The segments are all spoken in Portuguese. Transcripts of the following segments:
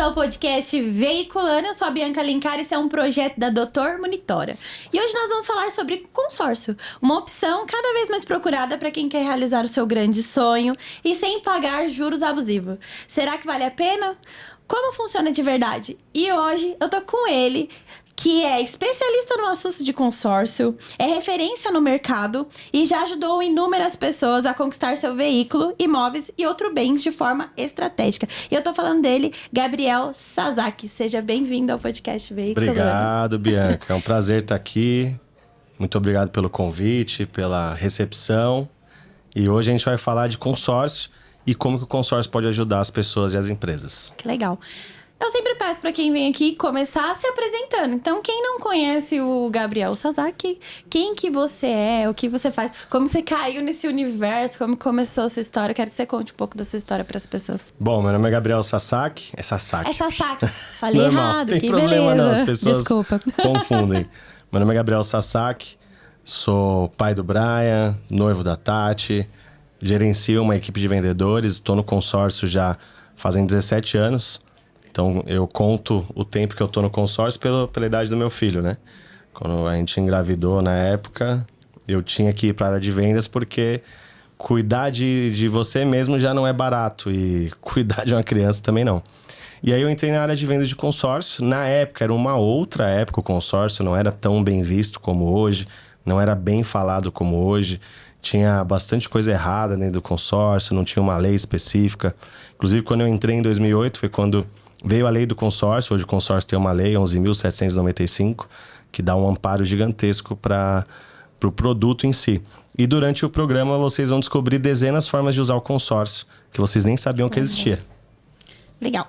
ao podcast Veiculando. Eu sou a Bianca Alencar e esse é um projeto da Doutor Monitora. E hoje nós vamos falar sobre consórcio, uma opção cada vez mais procurada para quem quer realizar o seu grande sonho e sem pagar juros abusivos. Será que vale a pena? Como funciona de verdade? E hoje eu tô com ele, que é especialista no assunto de consórcio, é referência no mercado e já ajudou inúmeras pessoas a conquistar seu veículo, imóveis e outros bens de forma estratégica. E eu tô falando dele, Gabriel Sasaki. Seja bem-vindo ao podcast Veiculando. Obrigado, Bianca. É um prazer estar aqui. Muito obrigado pelo convite, pela recepção. E hoje a gente vai falar de consórcio e como que o consórcio pode ajudar as pessoas e as empresas. Que legal. Eu sempre peço para quem vem aqui começar se apresentando. Então, quem não conhece o Gabriel Sasaki, quem que você é, o que você faz, como você caiu nesse universo, como começou a sua história. Eu quero que você conte um pouco da sua história para as pessoas. Bom, meu nome é Gabriel Sasaki. É Sasaki. É Sasaki. Falei Normal. errado, Tem que problema beleza. Não, as pessoas Desculpa. confundem. Meu nome é Gabriel Sasaki, sou pai do Brian, noivo da Tati, gerencio uma equipe de vendedores, estou no consórcio já fazem 17 anos. Então, eu conto o tempo que eu tô no consórcio pela idade do meu filho, né? Quando a gente engravidou na época, eu tinha que ir para a área de vendas porque cuidar de você mesmo já não é barato e cuidar de uma criança também não. E aí eu entrei na área de vendas de consórcio. Na época, era uma outra época o consórcio, não era tão bem visto como hoje, não era bem falado como hoje. Tinha bastante coisa errada dentro do consórcio, não tinha uma lei específica. Inclusive, quando eu entrei em 2008, foi quando veio a lei do consórcio. Hoje o consórcio tem uma lei, 11.795, que dá um amparo gigantesco para o produto em si. E durante o programa vocês vão descobrir dezenas de formas de usar o consórcio, que vocês nem sabiam que existia. Legal.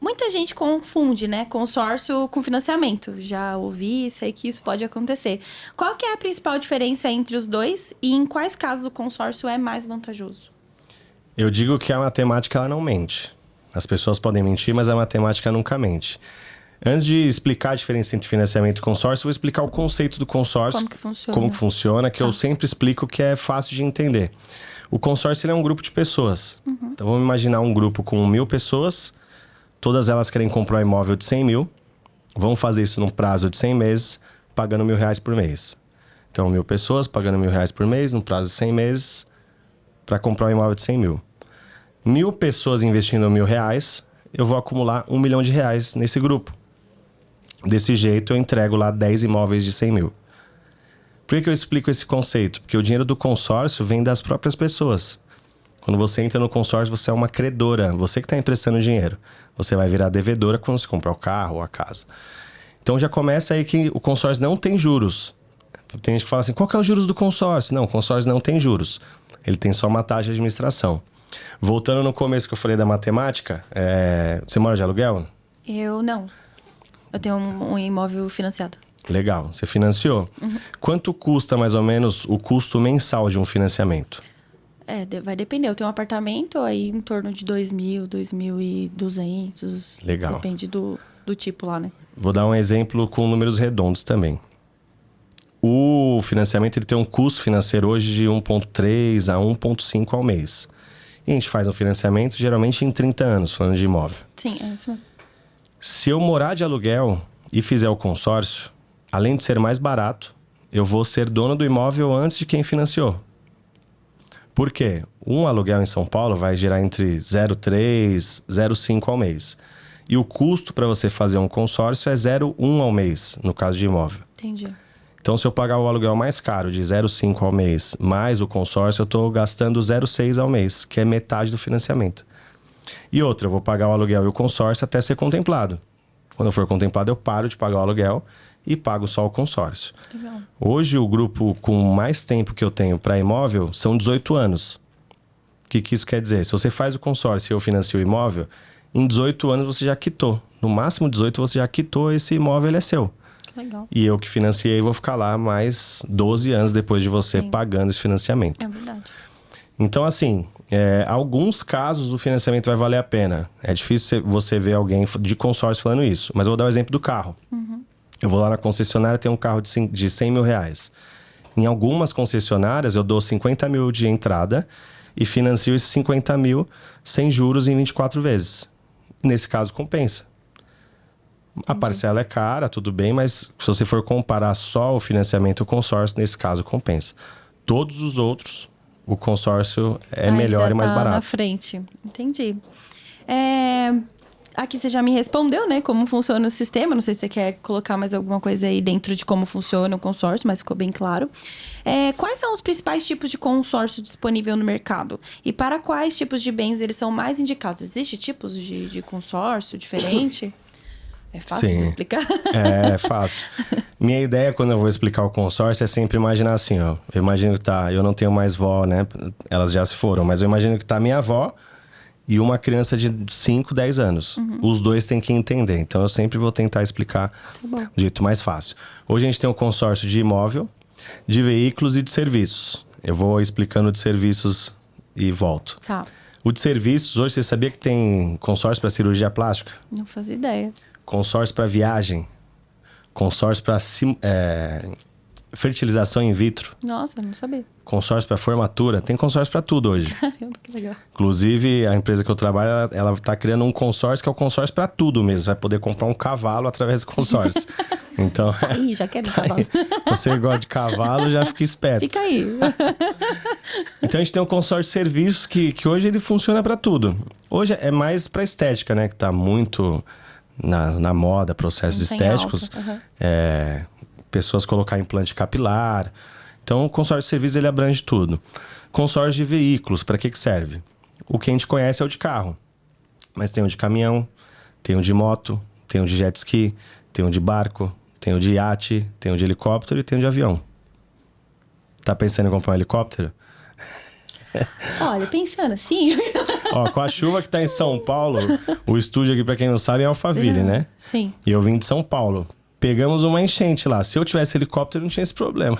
Muita gente confunde, né, consórcio com financiamento. Já ouvi, sei que isso pode acontecer. Qual que é a principal diferença entre os dois e em quais casos o consórcio é mais vantajoso? Eu digo que a matemática ela não mente. As pessoas podem mentir, mas a matemática nunca mente. Antes de explicar a diferença entre financiamento e consórcio, eu vou explicar o conceito do consórcio. Como que funciona, que eu sempre explico que é fácil de entender. O consórcio ele é um grupo de pessoas. Então vamos imaginar um grupo com 1.000 pessoas. Todas elas querem comprar um imóvel de 100 mil. Vão fazer isso num prazo de 100 meses, pagando R$1.000 por mês. Então 1.000 pessoas pagando R$1.000 por mês, num prazo de 100 meses, para comprar um imóvel de 100 mil. 1.000 pessoas investindo R$1.000, eu vou acumular R$1 milhão nesse grupo. Desse jeito, eu entrego lá 10 imóveis de 100 mil. Por que eu explico esse conceito? Porque o dinheiro do consórcio vem das próprias pessoas. Quando você entra no consórcio, você é uma credora. Você que está emprestando dinheiro. Você vai virar devedora quando você comprar o carro ou a casa. Então já começa aí que o consórcio não tem juros. Tem gente que fala assim, qual que é os juros do consórcio? Não, o consórcio não tem juros. Ele tem só uma taxa de administração. Voltando no começo que eu falei da matemática, você mora de aluguel? Eu não. Eu tenho um imóvel financiado. Legal. Você financiou? Quanto custa mais ou menos o custo mensal de um financiamento? Vai depender. Eu tenho um apartamento aí em torno de 2.000, 2.200. Legal. Depende do tipo lá, né? Vou dar um exemplo com números redondos também. O financiamento ele tem um custo financeiro hoje de 1,3 a 1,5 ao mês. E a gente faz um financiamento geralmente em 30 anos, falando de imóvel. Sim, é isso mesmo. Se eu morar de aluguel e fizer o consórcio, além de ser mais barato, eu vou ser dono do imóvel antes de quem financiou. Por quê? Um aluguel em São Paulo vai gerar entre 0,3 e 0,5 ao mês. E o custo para você fazer um consórcio é 0,1 ao mês, no caso de imóvel. Entendi. Então, se eu pagar o aluguel mais caro de 0,5 ao mês, mais o consórcio, eu estou gastando 0,6 ao mês, que é metade do financiamento. E outra, eu vou pagar o aluguel e o consórcio até ser contemplado. Quando for contemplado, eu paro de pagar o aluguel e pago só o consórcio. Legal. Hoje, o grupo com mais tempo que eu tenho para imóvel são 18 anos. O que isso quer dizer? Se você faz o consórcio e eu financio o imóvel, em 18 anos você já quitou. No máximo 18 você já quitou, esse imóvel ele é seu. Legal. E eu que financiei vou ficar lá mais 12 anos depois de você pagando esse financiamento. É verdade. Então, assim, alguns casos o financiamento vai valer a pena. É difícil você ver alguém de consórcio falando isso. Mas eu vou dar o exemplo do carro. Eu vou lá na concessionária e tem um carro de 100 mil reais. Em algumas concessionárias eu dou 50 mil de entrada e financio esses 50 mil sem juros em 24 vezes. Nesse caso, compensa. A parcela é cara, tudo bem, mas se você for comparar só o financiamento e o consórcio, nesse caso, compensa. Todos os outros, o consórcio é melhor e mais barato. Na frente. Entendi. Aqui você já me respondeu, né? Como funciona o sistema. Não sei se você quer colocar mais alguma coisa aí dentro de como funciona o consórcio, mas ficou bem claro. Quais são os principais tipos de consórcio disponível no mercado? E para quais tipos de bens eles são mais indicados? Existem tipos de consórcio diferente? É fácil de explicar? É fácil. Minha ideia, quando eu vou explicar o consórcio, é sempre imaginar assim, ó. Eu imagino que eu não tenho mais vó, né? Elas já se foram, mas eu imagino que tá minha avó e uma criança de 5, 10 anos. Os dois têm que entender. Então, eu sempre vou tentar explicar do jeito mais fácil. Hoje, a gente tem um consórcio de imóvel, de veículos e de serviços. Eu vou explicando de serviços e volto. Tá. O de serviços, hoje, você sabia que tem consórcio para cirurgia plástica? Não fazia ideia. Consórcio para viagem. Consórcio para fertilização in vitro. Nossa, não sabia. Consórcio para formatura. Tem consórcio para tudo hoje. Caramba, que legal. Inclusive, a empresa que eu trabalho, ela tá criando um consórcio que é o consórcio para tudo mesmo. Vai poder comprar um cavalo através do consórcio. Então... Ih, já quero um cavalo. Você gosta de cavalo, já fica esperto. Fica aí. Então, a gente tem um consórcio de serviços que hoje ele funciona para tudo. Hoje é mais para estética, né? Que tá muito na moda, processos estéticos. Pessoas colocar implante capilar. Então, o consórcio de serviços, ele abrange tudo. Consórcio de veículos, para que serve? O que a gente conhece é o de carro. Mas tem o de caminhão, tem o de moto, tem o de jet ski, tem o de barco, tem o de iate, tem o de helicóptero e tem o de avião. Tá pensando em comprar um helicóptero? Olha, pensando assim... Ó, com a chuva que tá em São Paulo, o estúdio aqui, pra quem não sabe, é Alphaville, né? Sim. E eu vim de São Paulo. Pegamos uma enchente lá. Se eu tivesse helicóptero, não tinha esse problema.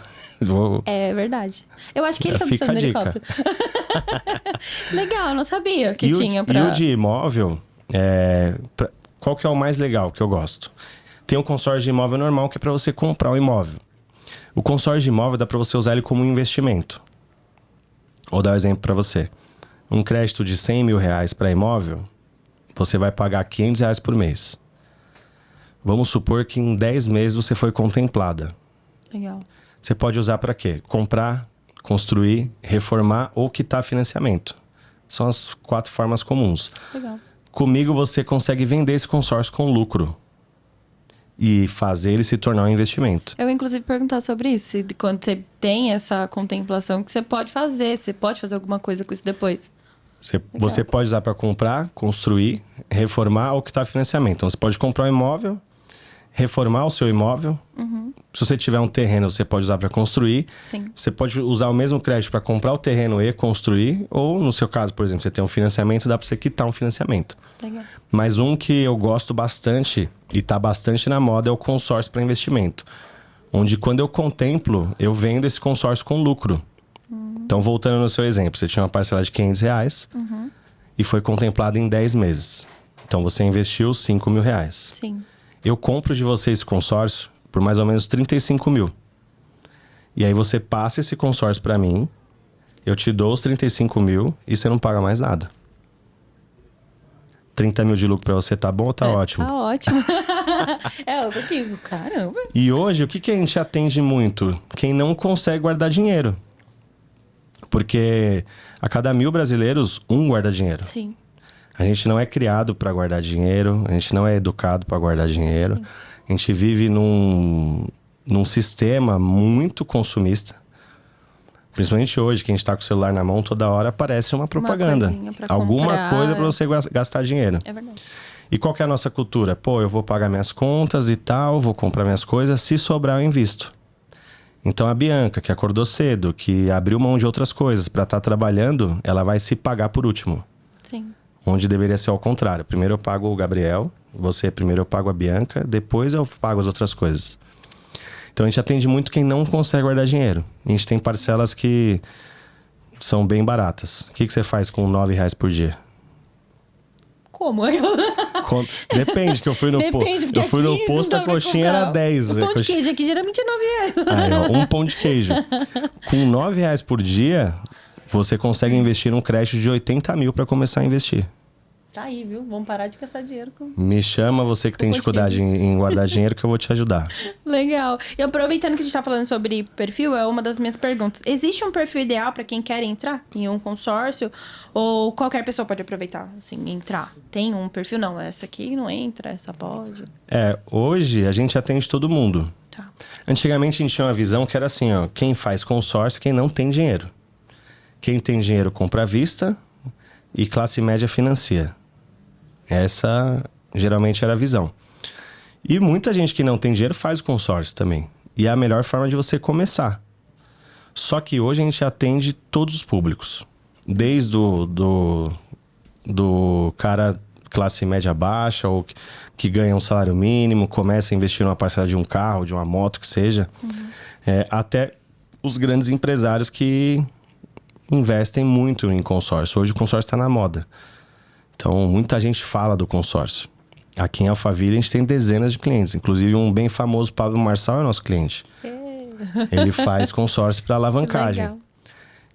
É verdade. Eu acho que ele tá Fica precisando de a dica. helicóptero. Legal, eu não sabia que tinha pra... E o de imóvel, qual que é o mais legal que eu gosto? Tem o consórcio de imóvel normal, que é pra você comprar o imóvel. O consórcio de imóvel dá pra você usar ele como um investimento. Vou dar um exemplo pra você. Um crédito de 100 mil reais para imóvel, você vai pagar 500 reais por mês. Vamos supor que em 10 meses você foi contemplada. Legal. Você pode usar para quê? Comprar, construir, reformar ou quitar financiamento. São as 4 formas comuns. Legal. Comigo você consegue vender esse consórcio com lucro e fazer ele se tornar um investimento. Eu, inclusive, perguntar sobre isso. Se quando você tem essa contemplação, que você pode fazer. Você pode fazer alguma coisa com isso depois. Você pode usar para comprar, construir, reformar ou quitar financiamento. Então, você pode comprar um imóvel, reformar o seu imóvel. Se você tiver um terreno, você pode usar para construir. Sim. Você pode usar o mesmo crédito para comprar o terreno e construir. Ou, no seu caso, por exemplo, você tem um financiamento, dá para você quitar um financiamento. Legal. Mas um que eu gosto bastante e está bastante na moda é o consórcio para investimento. Onde, quando eu contemplo, eu vendo esse consórcio com lucro. Então, voltando no seu exemplo, você tinha uma parcela de 500 reais e foi contemplado em 10 meses. Então, você investiu 5 mil reais. Sim. Eu compro de você esse consórcio por mais ou menos 35 mil. E aí, você passa esse consórcio para mim, eu te dou os 35 mil e você não paga mais nada. 30 mil de lucro para você tá bom ou tá ótimo? Tá ótimo. Eu digo, caramba. E hoje, o que a gente atende muito? Quem não consegue guardar dinheiro. Porque a cada 1.000 brasileiros, um guarda dinheiro. Sim. A gente não é criado para guardar dinheiro, a gente não é educado para guardar dinheiro. Sim. A gente vive num sistema muito consumista. Principalmente hoje, que a gente tá com o celular na mão, toda hora aparece uma propaganda. Alguma coisa para você gastar dinheiro. É verdade. E qual que é a nossa cultura? Pô, eu vou pagar minhas contas e tal, vou comprar minhas coisas, se sobrar eu invisto. Então a Bianca, que acordou cedo, que abriu mão de outras coisas para estar trabalhando, ela vai se pagar por último. Sim. Onde deveria ser ao contrário. Primeiro eu pago o Gabriel, primeiro eu pago a Bianca, depois eu pago as outras coisas. Então a gente atende muito quem não consegue guardar dinheiro. A gente tem parcelas que são bem baratas. O que você faz com R$9 por dia? Como? Depende, que eu fui no posto, a coxinha era 10. O pão de queijo aqui geralmente é R$9. Aí, ó, um pão de queijo. Com R$9 por dia, você consegue investir num crédito de 80 mil para começar a investir. Tá aí, viu? Vamos parar de gastar dinheiro com... Me chama, você que tem dificuldade em guardar dinheiro, que eu vou te ajudar. Legal. E aproveitando que a gente tá falando sobre perfil, é uma das minhas perguntas. Existe um perfil ideal para quem quer entrar em um consórcio? Ou qualquer pessoa pode aproveitar, assim, entrar? Tem um perfil? Não, essa aqui não entra, essa pode. Hoje a gente atende todo mundo. Tá. Antigamente a gente tinha uma visão que era assim, ó, quem faz consórcio, quem não tem dinheiro. Quem tem dinheiro compra à vista e classe média financia. Essa geralmente era a visão. E muita gente que não tem dinheiro faz o consórcio também. E é a melhor forma de você começar. Só que hoje a gente atende todos os públicos. Desde do cara classe média baixa ou que ganha um salário mínimo, começa a investir numa parcela de um carro, de uma moto, que seja. Até os grandes empresários que investem muito em consórcio. Hoje o consórcio está na moda. Então, muita gente fala do consórcio. Aqui em Alphaville, a gente tem dezenas de clientes. Inclusive, um bem famoso, Pablo Marçal, é nosso cliente. Ele faz consórcio para alavancagem. O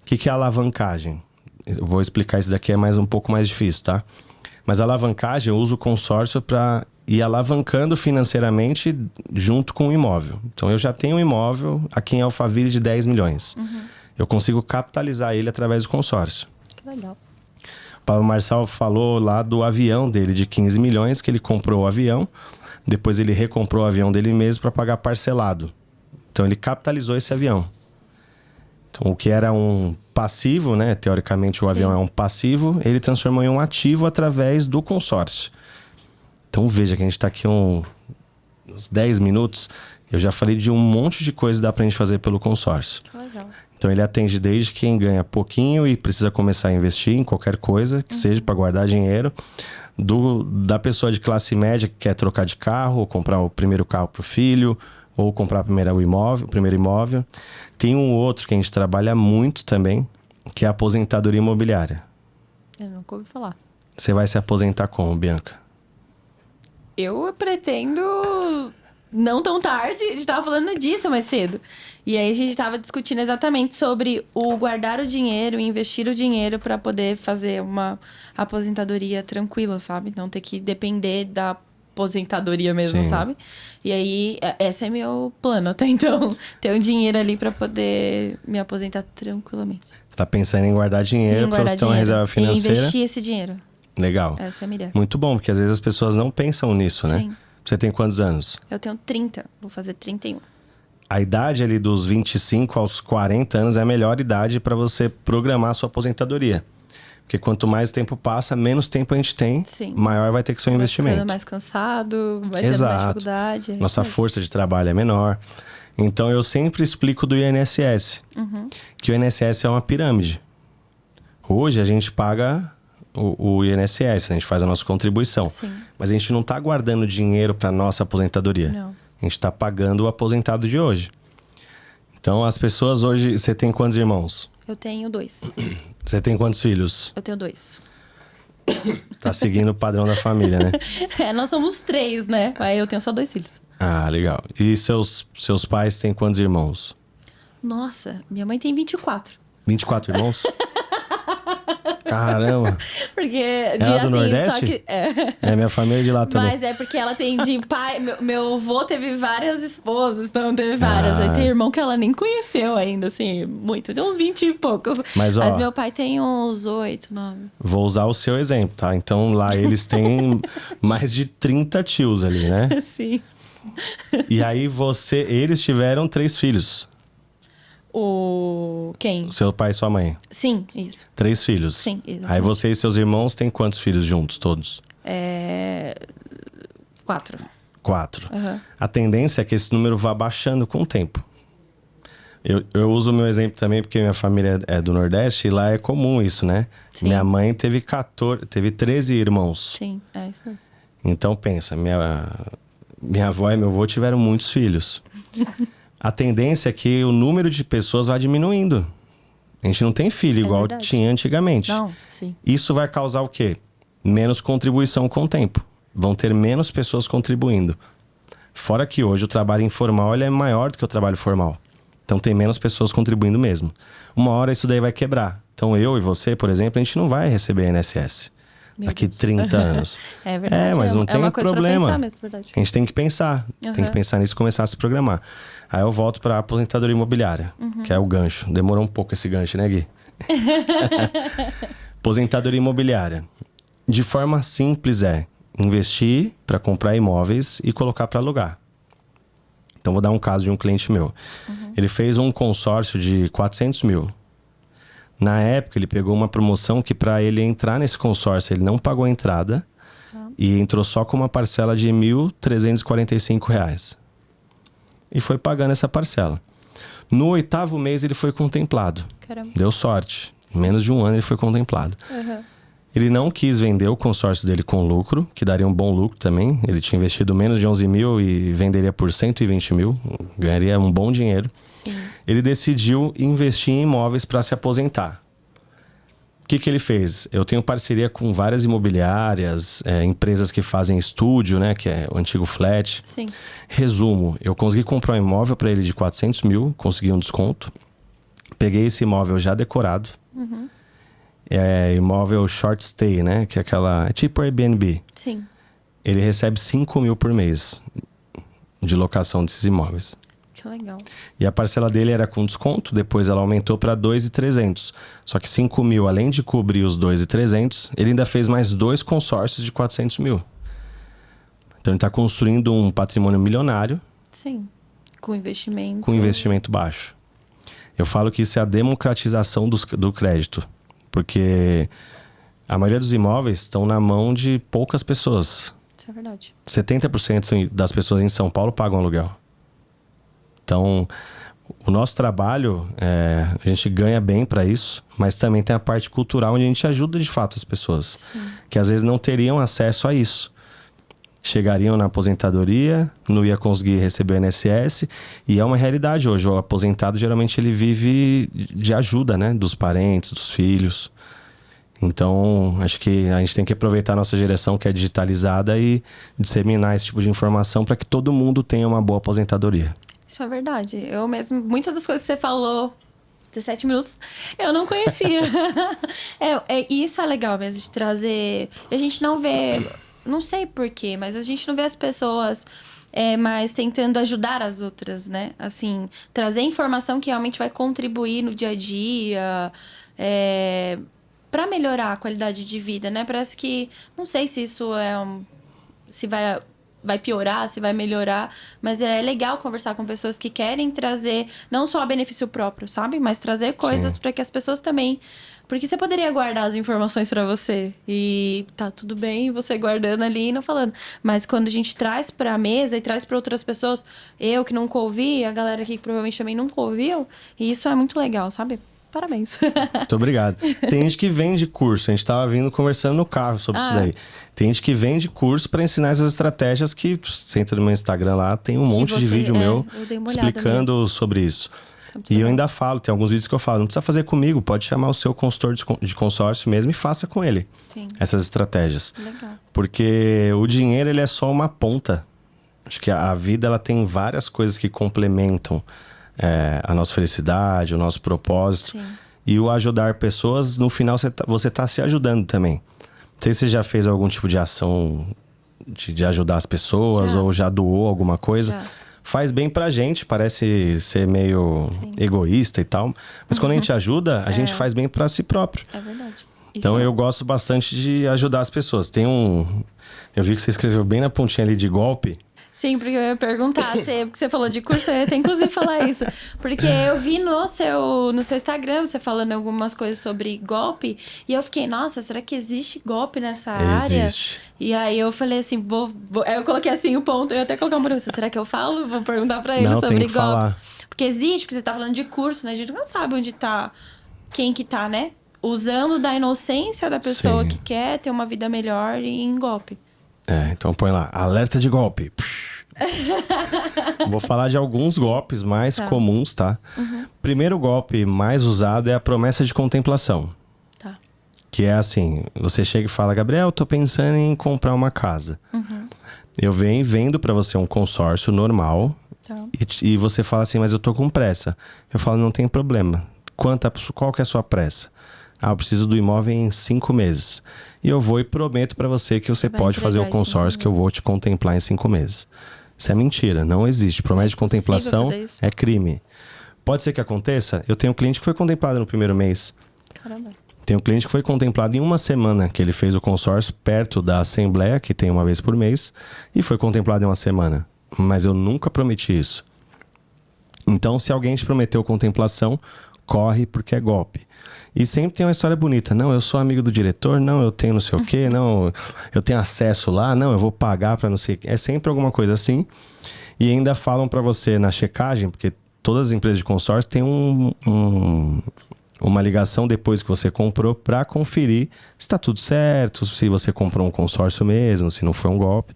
que é alavancagem? Eu vou explicar isso daqui, é um pouco mais difícil, tá? Mas a alavancagem, eu uso o consórcio para ir alavancando financeiramente junto com o imóvel. Então, eu já tenho um imóvel aqui em Alphaville de 10 milhões. Eu consigo capitalizar ele através do consórcio. Que legal. O Pablo Marçal falou lá do avião dele de 15 milhões, que ele comprou o avião. Depois ele recomprou o avião dele mesmo para pagar parcelado. Então ele capitalizou esse avião. Então o que era um passivo, né? Teoricamente o avião é um passivo, ele transformou em um ativo através do consórcio. Então veja que a gente está aqui uns 10 minutos. Eu já falei de um monte de coisa que dá pra gente fazer pelo consórcio. Legal. Então ele atende desde quem ganha pouquinho e precisa começar a investir em qualquer coisa, que seja para guardar dinheiro, da pessoa de classe média que quer trocar de carro, ou comprar o primeiro carro para o filho, ou comprar o primeiro imóvel. Tem um outro que a gente trabalha muito também, que é a aposentadoria imobiliária. Eu nunca ouvi falar. Você vai se aposentar como, Bianca? Eu pretendo... Não tão tarde, a gente tava falando disso mais cedo. E aí a gente tava discutindo exatamente sobre o guardar o dinheiro e investir o dinheiro para poder fazer uma aposentadoria tranquila, sabe? Não ter que depender da aposentadoria mesmo, Sim. sabe? E aí, esse é meu plano até então. Ter um dinheiro ali para poder me aposentar tranquilamente. Você tá pensando em guardar dinheiro para você ter uma reserva financeira? E investir esse dinheiro. Legal. Essa é a minha ideia. Muito bom, porque às vezes as pessoas não pensam nisso, né? Sim. Você tem quantos anos? Eu tenho 30, vou fazer 31. A idade ali dos 25 aos 40 anos é a melhor idade para você programar a sua aposentadoria. Porque quanto mais tempo passa, menos tempo a gente tem, Sim. maior vai ter que ser o investimento. Ficando mais cansado, vai tendo mais dificuldade. Nossa força de trabalho é menor. Então eu sempre explico do INSS. Que o INSS é uma pirâmide. Hoje a gente paga o INSS, a gente faz a nossa contribuição. Sim. Mas a gente não está guardando dinheiro para nossa aposentadoria. Não. A gente está pagando o aposentado de hoje. Então as pessoas hoje... Você tem quantos irmãos? Eu tenho 2. Você tem quantos filhos? Eu tenho 2. Tá seguindo o padrão da família, né? Nós somos 3, né? Aí eu tenho só 2 filhos. Ah, legal. E seus pais têm quantos irmãos? Nossa, minha mãe tem 24. 24 irmãos? Caramba! Porque Ela do Nordeste? Só que, minha família é de lá também. Mas é porque ela tem de pai. Meu avô teve várias esposas, então teve várias. Aí tem irmão que ela nem conheceu ainda, assim, muito. Tem uns 20 e poucos. Mas meu pai tem uns 8, 9. Vou usar o seu exemplo, tá? Então lá eles têm mais de 30 tios ali, né? Sim. E aí eles tiveram 3 filhos. Quem? Seu pai e sua mãe. Sim, isso. 3 filhos. Sim, exatamente. Aí você e seus irmãos têm quantos filhos juntos, todos? 4. 4. Uhum. A tendência é que esse número vá baixando com o tempo. Eu uso o meu exemplo também porque minha família é do Nordeste e lá é comum isso, né? Sim. Minha mãe teve 13 irmãos. Sim, é isso mesmo. Então pensa, minha avó e meu avô tiveram muitos filhos. A tendência é que o número de pessoas vai diminuindo. A gente não tem filho igual tinha antigamente. Não, sim. Isso vai causar o quê? Menos contribuição com o tempo. Vão ter menos pessoas contribuindo. Fora que hoje o trabalho informal ele é maior do que o trabalho formal. Então tem menos pessoas contribuindo mesmo. Uma hora isso daí vai quebrar. Então eu e você, por exemplo, a gente não vai receber INSS. daqui 30 anos. É verdade. Mas não tem uma coisa problema. Pra pensar mesmo, verdade. A gente tem que pensar. Tem que pensar nisso e começar a se programar. Aí eu volto pra aposentadoria imobiliária, que é o gancho. Demorou um pouco esse gancho, né, Gui? Aposentadoria imobiliária. De forma simples investir para comprar imóveis e colocar para alugar. Então vou dar um caso de um cliente meu. Ele fez um consórcio de 400 mil. Na época ele pegou uma promoção que para ele entrar nesse consórcio ele não pagou a entrada e entrou só com uma parcela de R$ 1.345. E foi pagando essa parcela. No 8º mês ele foi contemplado. Caramba. Deu sorte. Em menos de um ano ele foi contemplado. Ele não quis vender o consórcio dele com lucro, que daria um bom lucro também. Ele tinha investido menos de 11 mil e venderia por 120 mil. Ganharia um bom dinheiro. Sim. Ele decidiu investir em imóveis para se aposentar. O que ele fez? Eu tenho parceria com várias imobiliárias, empresas que fazem estúdio, né? Que é o antigo flat. Sim. Resumo, eu consegui comprar um imóvel para ele de 400 mil, consegui um desconto. Peguei esse imóvel já decorado. Imóvel short stay, né? Que é aquela... É tipo Airbnb. Sim. Ele recebe 5 mil por mês de locação desses imóveis. Que legal. E a parcela dele era com desconto, depois ela aumentou para 2.300. Só que 5 mil, além de cobrir os 2.300, ele ainda fez mais 2 consórcios de 400 mil. Então ele está construindo um patrimônio milionário. Sim. Com investimento. Com investimento baixo. Eu falo que isso é a democratização do crédito. Porque a maioria dos imóveis estão na mão de poucas pessoas. Isso é verdade. 70% das pessoas em São Paulo pagam aluguel. Então, o nosso trabalho, a gente ganha bem para isso, mas também tem a parte cultural onde a gente ajuda de fato as pessoas. Sim. Que às vezes não teriam acesso a isso. Chegariam na aposentadoria, não ia conseguir receber o INSS, e é uma realidade hoje. O aposentado geralmente ele vive de ajuda, né? Dos parentes, dos filhos. Então, acho que a gente tem que aproveitar a nossa geração que é digitalizada e disseminar esse tipo de informação para que todo mundo tenha uma boa aposentadoria. Isso é verdade. Eu mesmo, muitas das coisas que você falou, 17 minutos, eu não conhecia. Isso é legal mesmo, de trazer... A gente não vê... Não sei porquê, mas a gente não vê as pessoas mais tentando ajudar as outras, né? Assim, trazer informação que realmente vai contribuir no dia a dia, para melhorar a qualidade de vida, né? Parece que... Não sei se isso se vai piorar, se vai melhorar, mas é legal conversar com pessoas que querem trazer não só benefício próprio, sabe? Mas trazer coisas para que as pessoas também... Porque você poderia guardar as informações para você e tá tudo bem você guardando ali e não falando. Mas quando a gente traz pra mesa e traz para outras pessoas, eu que nunca ouvi, a galera aqui que provavelmente também nunca ouviu, e isso é muito legal, sabe? Parabéns. Muito obrigado. Tem gente que vende curso. A gente tava vindo conversando no carro sobre isso daí. Tem gente que vende curso para ensinar essas estratégias que você entra no meu Instagram lá, tem um monte de vídeo meu explicando sobre isso. E eu ainda falo, tem alguns vídeos que eu falo, não precisa fazer comigo, pode chamar o seu consultor de consórcio mesmo e faça com ele. Sim. Essas estratégias. Legal. Porque o dinheiro, ele é só uma ponta. Acho que a vida, ela tem várias coisas que complementam a nossa felicidade, o nosso propósito. Sim. E o ajudar pessoas, no final você tá se ajudando também. Não sei se você já fez algum tipo de ação de ajudar as pessoas ou já doou alguma coisa. Já. Faz bem pra gente, parece ser meio egoísta e tal. Mas quando a gente ajuda, a gente faz bem pra si próprio. É verdade. Então eu gosto bastante de ajudar as pessoas. Eu vi que você escreveu bem na pontinha ali de golpe. Sim, porque eu ia perguntar, porque você falou de curso, eu ia até inclusive falar isso. Porque eu vi no seu Instagram você falando algumas coisas sobre golpe, e eu fiquei, nossa, será que existe golpe nessa área? Existe. E aí eu falei assim, aí eu coloquei assim o ponto, eu ia até colocar uma pergunta, será que eu falo? Vou perguntar pra ele sobre golpes. Falar. Porque existe, porque você tá falando de curso, né? A gente não sabe onde tá, quem que tá, né? Usando da inocência da pessoa que quer ter uma vida melhor e em golpe. Então põe lá, alerta de golpe. Vou falar de alguns golpes mais comuns, tá? Primeiro golpe mais usado é a promessa de contemplação. Tá. Que é assim, você chega e fala, Gabriel, tô pensando em comprar uma casa. Eu venho e vendo pra você um consórcio normal. Tá. E você fala assim, mas eu tô com pressa. Eu falo, não tem problema. Qual que é a sua pressa? eu preciso do imóvel em 5 meses. E eu vou e prometo para você que você pode fazer o consórcio que eu vou te contemplar em 5 meses. Isso é mentira, não existe. Promessa de contemplação é crime. Pode ser que aconteça. Eu tenho um cliente que foi contemplado no primeiro mês. Caramba. Tem um cliente que foi contemplado em uma semana, que ele fez o consórcio perto da assembleia, que tem uma vez por mês, e foi contemplado em uma semana. Mas eu nunca prometi isso. Então, se alguém te prometeu contemplação, corre porque é golpe. E sempre tem uma história bonita. Não, eu sou amigo do diretor. Não, eu tenho não sei o quê. Não, eu tenho acesso lá. Não, eu vou pagar para não sei o quê. É sempre alguma coisa assim. E ainda falam para você na checagem, porque todas as empresas de consórcio têm uma ligação depois que você comprou para conferir se está tudo certo, se você comprou um consórcio mesmo, se não foi um golpe.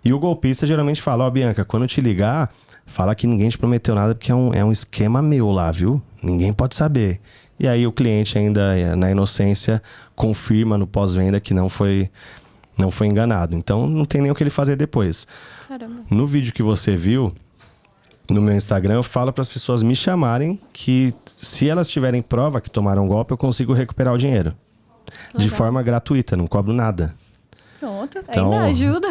E o golpista geralmente fala, ó, Bianca, quando eu te ligar, fala que ninguém te prometeu nada porque é um esquema meu lá, viu? Ninguém pode saber. E aí o cliente ainda, na inocência, confirma no pós-venda que não foi enganado. Então não tem nem o que ele fazer depois. Caramba. No vídeo que você viu, no meu Instagram, eu falo para as pessoas me chamarem que se elas tiverem prova que tomaram golpe, eu consigo recuperar o dinheiro. Legal. De forma gratuita, não cobro nada. Pronto, então, ainda ajuda.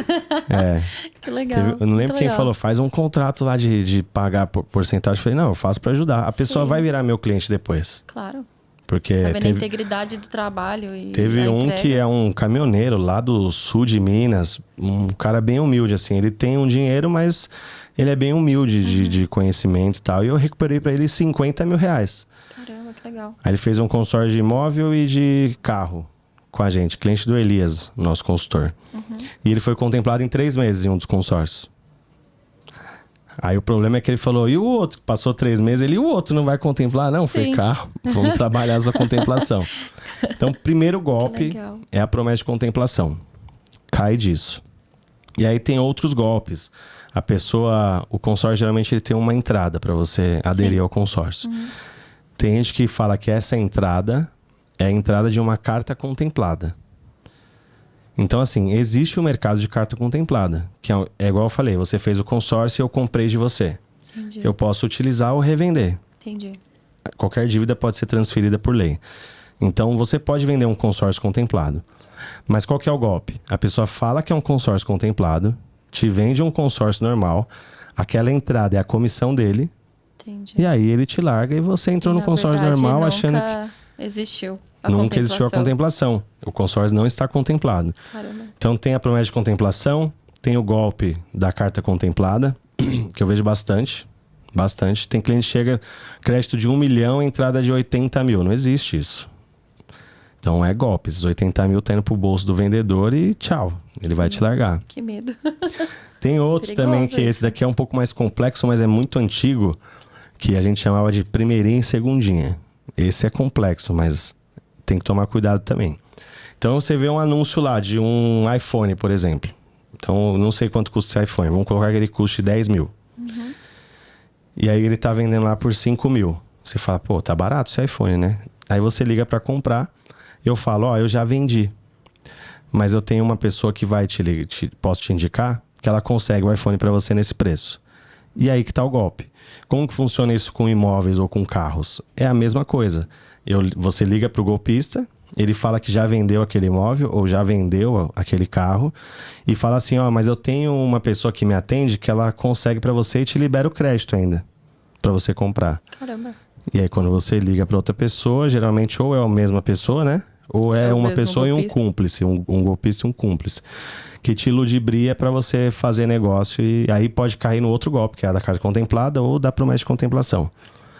É. Que legal. Eu não lembro quem falou, faz um contrato lá de pagar porcentagem. Eu falei, não, eu faço para ajudar. A pessoa vai virar meu cliente depois. Claro. Porque vai ver a integridade do trabalho. E teve um que é um caminhoneiro lá do sul de Minas, um cara bem humilde, assim. Ele tem um dinheiro, mas ele é bem humilde de conhecimento e tal. E eu recuperei para ele 50 mil reais. Caramba, que legal. Aí ele fez um consórcio de imóvel e de carro com a gente, cliente do Elias, nosso consultor. E ele foi contemplado em 3 meses em um dos consórcios. Aí o problema é que ele falou, e o outro? Passou 3 meses, ele, e o outro não vai contemplar? Não, foi carro, vamos trabalhar a sua contemplação. Então, primeiro golpe é a promessa de contemplação. Cai disso. E aí tem outros golpes. A pessoa, o consórcio geralmente ele tem uma entrada para você aderir ao consórcio. Tem gente que fala que essa entrada é a entrada de uma carta contemplada. Então, assim, existe o mercado de carta contemplada. Que é igual eu falei, você fez o consórcio e eu comprei de você. Entendi. Eu posso utilizar ou revender. Entendi. Qualquer dívida pode ser transferida por lei. Então, você pode vender um consórcio contemplado. Mas qual que é o golpe? A pessoa fala que é um consórcio contemplado, te vende um consórcio normal, aquela entrada é a comissão dele, e aí ele te larga e você entrou no consórcio normal achando que existiu nunca existiu a contemplação. O consórcio não está contemplado. Caramba. Então tem a promessa de contemplação, tem o golpe da carta contemplada, que eu vejo bastante. Tem cliente que chega, crédito de 1 milhão, entrada de 80 mil. Não existe isso. Então é golpe. Esses 80 mil tá indo pro bolso do vendedor e tchau. Ele vai te largar. Que medo. Tem outro também, que esse daqui é um pouco mais complexo, mas é muito antigo, que a gente chamava de primeirinha e segundinha. Esse é complexo, mas tem que tomar cuidado também. Então você vê um anúncio lá de um iPhone, por exemplo. Então eu não sei quanto custa esse iPhone. Vamos colocar que ele custe 10 mil. E aí ele tá vendendo lá por 5 mil. Você fala, pô, tá barato esse iPhone, né? Aí você liga pra comprar. Eu falo, ó, eu já vendi. Mas eu tenho uma pessoa que vai posso te indicar, que ela consegue o iPhone pra você nesse preço. E aí que tá o golpe. Como que funciona isso com imóveis ou com carros? É a mesma coisa. Você liga pro golpista, ele fala que já vendeu aquele imóvel ou já vendeu aquele carro e fala assim, ó, mas eu tenho uma pessoa que me atende que ela consegue pra você e te libera o crédito ainda pra você comprar. Caramba. E aí quando você liga pra outra pessoa, geralmente ou é a mesma pessoa, né? Ou é uma pessoa golpista. E um cúmplice, um golpista e um cúmplice, que te ludibria para você fazer negócio e aí pode cair no outro golpe, que é a da carta contemplada ou da promessa de contemplação.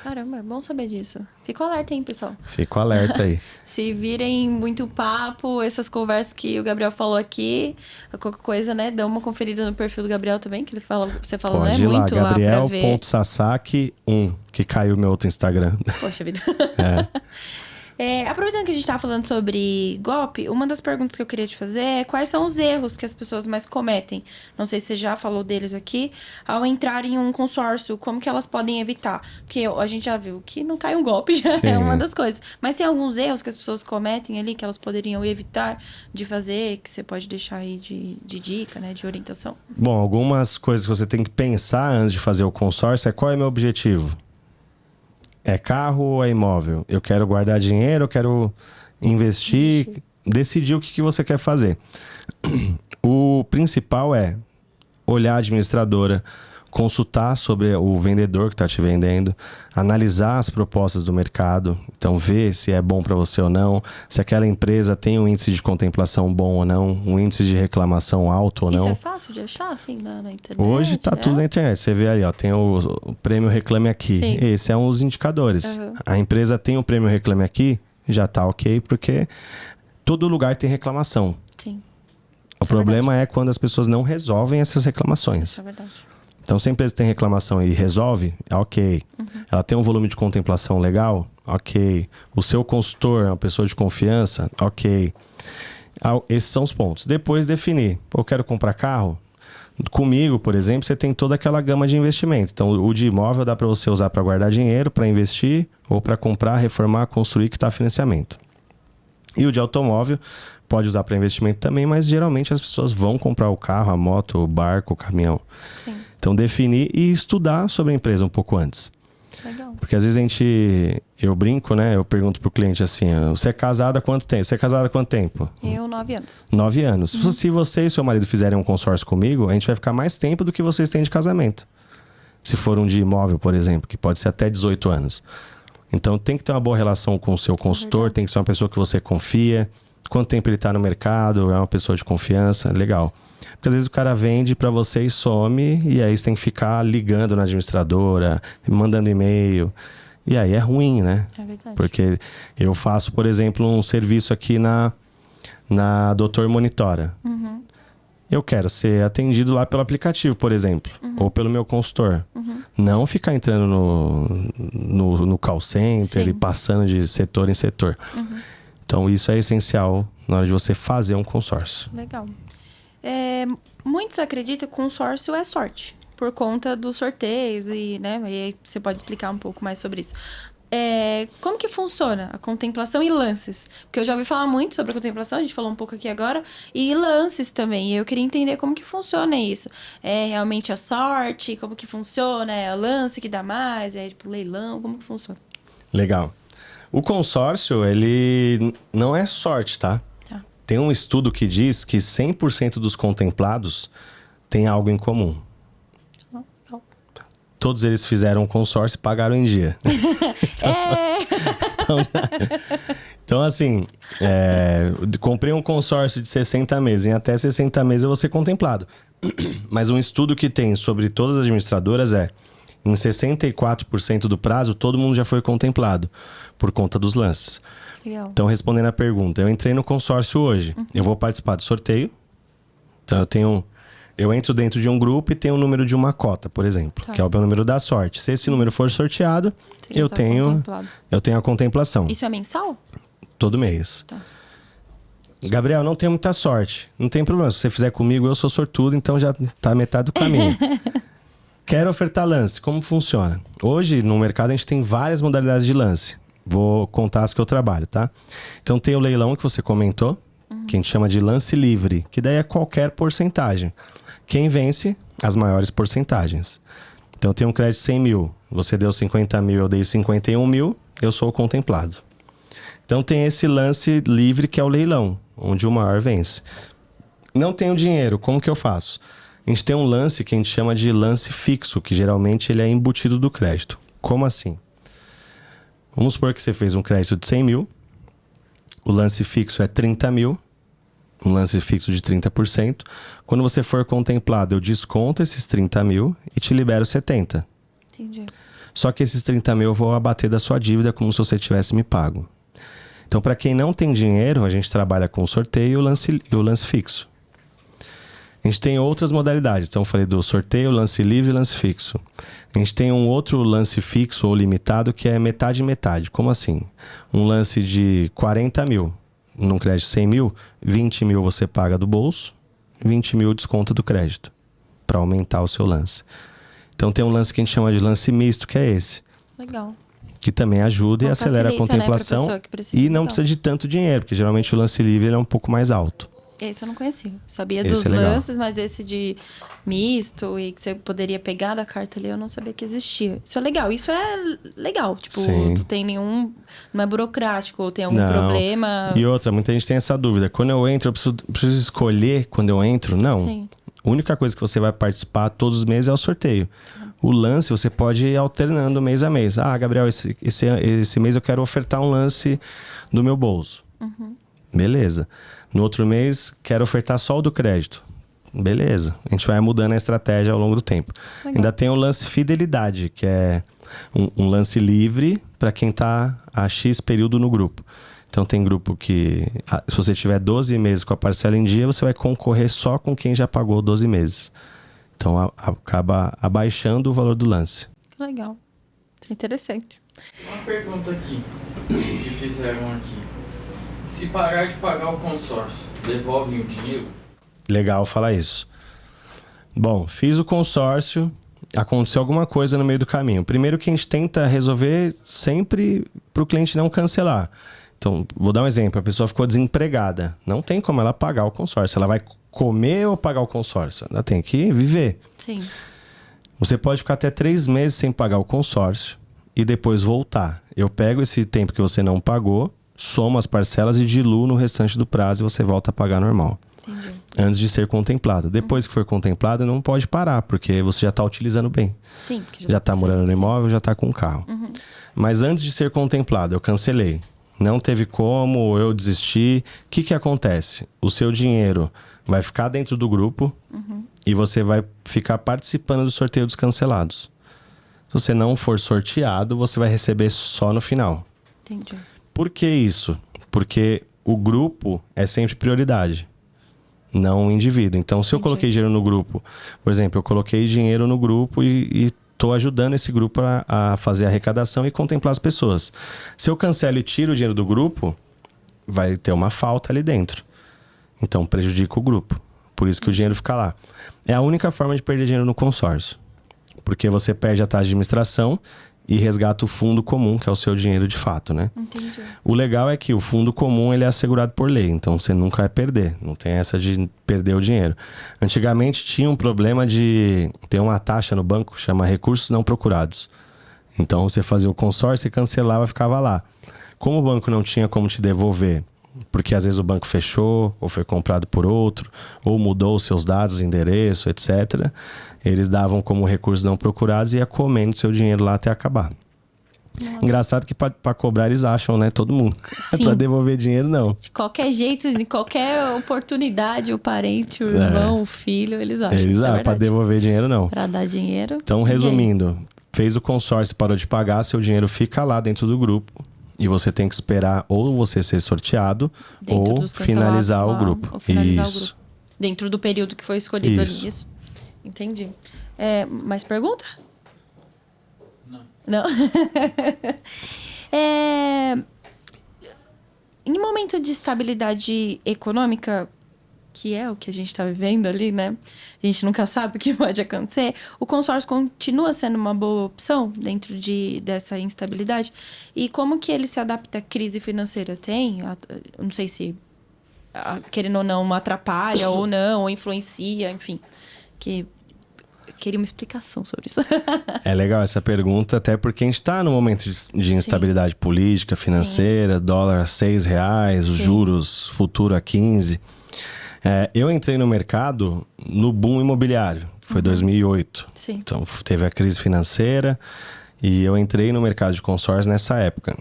Caramba, é bom saber disso. Fico alerta, hein, pessoal? Fico alerta aí. Se virem muito papo, essas conversas que o Gabriel falou aqui, qualquer coisa, né? Dá uma conferida no perfil do Gabriel também, que ele fala, você falou, pode né? Ir lá, muito lá pra ver. Gabriel.sasaki1, que caiu meu outro Instagram. Poxa vida. É. Aproveitando que a gente tá falando sobre golpe, uma das perguntas que eu queria te fazer é quais são os erros que as pessoas mais cometem? Não sei se você já falou deles aqui. Ao entrar em um consórcio, como que elas podem evitar? Porque a gente já viu que não cai um golpe, já é uma das coisas. Mas tem alguns erros que as pessoas cometem ali que elas poderiam evitar de fazer, que você pode deixar aí de dica, né? De orientação? Bom, algumas coisas que você tem que pensar antes de fazer o consórcio é qual é o meu objetivo? É carro ou é imóvel? Eu quero guardar dinheiro, eu quero investir, decidir o que você quer fazer. O principal é olhar a administradora, consultar sobre o vendedor que está te vendendo, analisar as propostas do mercado, então ver se é bom para você ou não, se aquela empresa tem um índice de contemplação bom ou não, um índice de reclamação alto ou não. Isso é fácil de achar, assim, na internet? Hoje tá tudo na internet. Você vê ali, ó, tem o prêmio Reclame Aqui. Sim. Esse é um dos indicadores. A empresa tem o prêmio Reclame Aqui, já tá ok, porque todo lugar tem reclamação. Sim. O problema é quando as pessoas não resolvem essas reclamações. Isso é verdade. Então, se a empresa tem reclamação e resolve, é ok. Ela tem um volume de contemplação legal, ok. O seu consultor é uma pessoa de confiança, ok. Esses são os pontos. Depois, definir. Pô, eu quero comprar carro? Comigo, por exemplo, você tem toda aquela gama de investimento. Então, o de imóvel dá para você usar para guardar dinheiro, para investir, ou para comprar, reformar, construir, que está financiamento. E o de automóvel pode usar para investimento também, mas geralmente as pessoas vão comprar o carro, a moto, o barco, o caminhão. Sim. Então, definir e estudar sobre a empresa um pouco antes. Legal. Porque às vezes eu brinco, né? Eu pergunto pro cliente assim, você é casada há quanto tempo? Você é casada há quanto tempo? Eu, 9 anos. 9 anos. Se você e seu marido fizerem um consórcio comigo, a gente vai ficar mais tempo do que vocês têm de casamento. Se for um de imóvel, por exemplo, que pode ser até 18 anos. Então tem que ter uma boa relação com o seu consultor, tem que ser uma pessoa que você confia. Quanto tempo ele está no mercado, é uma pessoa de confiança, legal. Porque às vezes o cara vende para você e some, e aí você tem que ficar ligando na administradora, mandando e-mail. E aí é ruim, né? É verdade. Porque eu faço, por exemplo, um serviço aqui na Doutor Monitora. Eu quero ser atendido lá pelo aplicativo, por exemplo, ou pelo meu consultor. Não ficar entrando no call center e passando de setor em setor. Então, isso é essencial na hora de você fazer um consórcio. Legal. Muitos acreditam que consórcio é sorte, por conta dos sorteios e, né? E aí você pode explicar um pouco mais sobre isso. Como que funciona a contemplação e lances? Porque eu já ouvi falar muito sobre a contemplação, a gente falou um pouco aqui agora, e lances também. E eu queria entender como que funciona isso. É realmente a sorte? Como que funciona? É o lance que dá mais? É tipo leilão? Como que funciona? Legal. O consórcio, ele não é sorte, tá? Tem um estudo que diz que 100% dos contemplados têm algo em comum. Todos eles fizeram um consórcio e pagaram em dia. Então, assim, comprei um consórcio de 60 meses. Em até 60 meses eu vou ser contemplado. Mas um estudo que tem sobre todas as administradoras em 64% do prazo, todo mundo já foi contemplado por conta dos lances. Legal. Então, respondendo a pergunta, eu entrei no consórcio hoje. Eu vou participar do sorteio. Então, eu entro dentro de um grupo e tenho o número de uma cota, por exemplo, que é o meu número da sorte. Se esse número for sorteado, eu tenho a contemplação. Isso é mensal? Todo mês. Gabriel, não tenho muita sorte. Não tem problema. Se você fizer comigo, eu sou sortudo, então já tá metade do caminho. Quero ofertar lance. Como funciona? Hoje, no mercado, a gente tem várias modalidades de lance. Vou contar as que eu trabalho, tá? Então, tem o leilão que você comentou, que a gente chama de lance livre, que daí é qualquer porcentagem. Quem vence, as maiores porcentagens. Então, eu tenho um crédito de 100 mil. Você deu 50 mil, eu dei 51 mil, eu sou o contemplado. Então, tem esse lance livre, que é o leilão, onde o maior vence. Não tenho dinheiro, como que eu faço? A gente tem um lance que a gente chama de lance fixo, que geralmente ele é embutido do crédito. Como assim? Vamos supor que você fez um crédito de 100 mil, o lance fixo é 30 mil, um lance fixo de 30%. Quando você for contemplado, eu desconto esses 30 mil e te libero 70. Entendi. Só que esses 30 mil eu vou abater da sua dívida como se você tivesse me pago. Então, para quem não tem dinheiro, a gente trabalha com o sorteio e o lance fixo. A gente tem outras modalidades. Então, eu falei do sorteio, lance livre e lance fixo. A gente tem um outro lance fixo ou limitado que é metade e metade. Como assim? Um lance de 40 mil, num crédito 100 mil, 20 mil você paga do bolso, 20 mil desconta do crédito, para aumentar o seu lance. Então, tem um lance que a gente chama de lance misto, que é esse. Legal. Que também ajuda e acelera a contemplação, né, e não precisa de tanto dinheiro, porque geralmente o lance livre ele é um pouco mais alto. Esse eu não conhecia. Sabia dos lances, mas esse de misto e que você poderia pegar da carta ali, eu não sabia que existia. Isso é legal. Isso é legal. Tipo, tu tem nenhum... Não é burocrático, ou tem algum problema... E outra, muita gente tem essa dúvida. Quando eu entro, eu preciso escolher quando eu entro? Não. Sim. A única coisa que você vai participar todos os meses é o sorteio. O lance você pode ir alternando mês a mês. Ah, Gabriel, esse mês eu quero ofertar um lance do meu bolso. Beleza. No outro mês, quero ofertar só o do crédito. Beleza. A gente vai mudando a estratégia ao longo do tempo. Legal. Ainda tem o lance fidelidade, que é um lance livre para quem está há X período no grupo. Então tem grupo que, se você tiver 12 meses com a parcela em dia, você vai concorrer só com quem já pagou 12 meses. Então acaba abaixando o valor do lance. Legal. Isso é interessante. Uma pergunta aqui, que fizeram aqui. Se parar de pagar o consórcio, devolvem o dinheiro? Legal falar isso. Bom, fiz o consórcio, aconteceu alguma coisa no meio do caminho. Primeiro que a gente tenta resolver sempre para o cliente não cancelar. Então, vou dar um exemplo. A pessoa ficou desempregada. Não tem como ela pagar o consórcio. Ela vai comer ou pagar o consórcio? Ela tem que viver. Sim. Você pode ficar até 3 meses sem pagar o consórcio e depois voltar. Eu pego esse tempo que você não pagou, somo as parcelas e diluo no restante do prazo e você volta a pagar normal. Entendi. Antes de ser contemplado. Depois que for contemplado, não pode parar, porque você já está utilizando bem. Sim. Já está morando no imóvel, já está com o carro. Mas antes de ser contemplado, eu cancelei. Não teve como, eu desisti. O que acontece? O seu dinheiro vai ficar dentro do grupo e você vai ficar participando do sorteio dos cancelados. Se você não for sorteado, você vai receber só no final. Entendi. Por que isso? Porque o grupo é sempre prioridade, não o indivíduo. Então, se eu coloquei dinheiro no grupo, por exemplo, eu coloquei dinheiro no grupo e estou ajudando esse grupo a fazer a arrecadação e contemplar as pessoas. Se eu cancelo e tiro o dinheiro do grupo, vai ter uma falta ali dentro. Então, prejudica o grupo. Por isso que o dinheiro fica lá. É a única forma de perder dinheiro no consórcio. Porque você perde a taxa de administração e resgata o fundo comum, que é o seu dinheiro de fato, né? Entendi. O legal é que o fundo comum ele é assegurado por lei, então você nunca vai perder. Não tem essa de perder o dinheiro. Antigamente tinha um problema de ter uma taxa no banco, chama recursos não procurados. Então você fazia o consórcio e cancelava e ficava lá. Como o banco não tinha como te devolver, porque às vezes o banco fechou, ou foi comprado por outro, ou mudou os seus dados, endereço, etc., eles davam como recursos não procurados e ia comendo seu dinheiro lá até acabar. Nossa. Engraçado que para cobrar eles acham, né? Todo mundo. Para devolver dinheiro, não. De qualquer jeito, de qualquer oportunidade, o parente, o irmão, o filho, eles acham. Eles acham, para devolver dinheiro, não. Para dar dinheiro. Então, resumindo, fez o consórcio, parou de pagar, seu dinheiro fica lá dentro do grupo. E você tem que esperar ou você ser sorteado ou finalizar o grupo. Ou finalizar o grupo. Dentro do período que foi escolhido ali. Isso. Entendi. Mais pergunta? Não? Em momento de estabilidade econômica, que é o que a gente está vivendo ali, né? A gente nunca sabe o que pode acontecer. O consórcio continua sendo uma boa opção dentro dessa instabilidade? E como que ele se adapta à crise financeira? Eu não sei se, querendo ou não, atrapalha ou não, ou influencia, enfim. Queria uma explicação sobre isso. É legal essa pergunta, até porque a gente está num momento de instabilidade política, financeira, dólar a R$6, os juros futuro a 15. Eu entrei no mercado no boom imobiliário, que foi 2008. Sim. Então, teve a crise financeira e eu entrei no mercado de consórcios nessa época.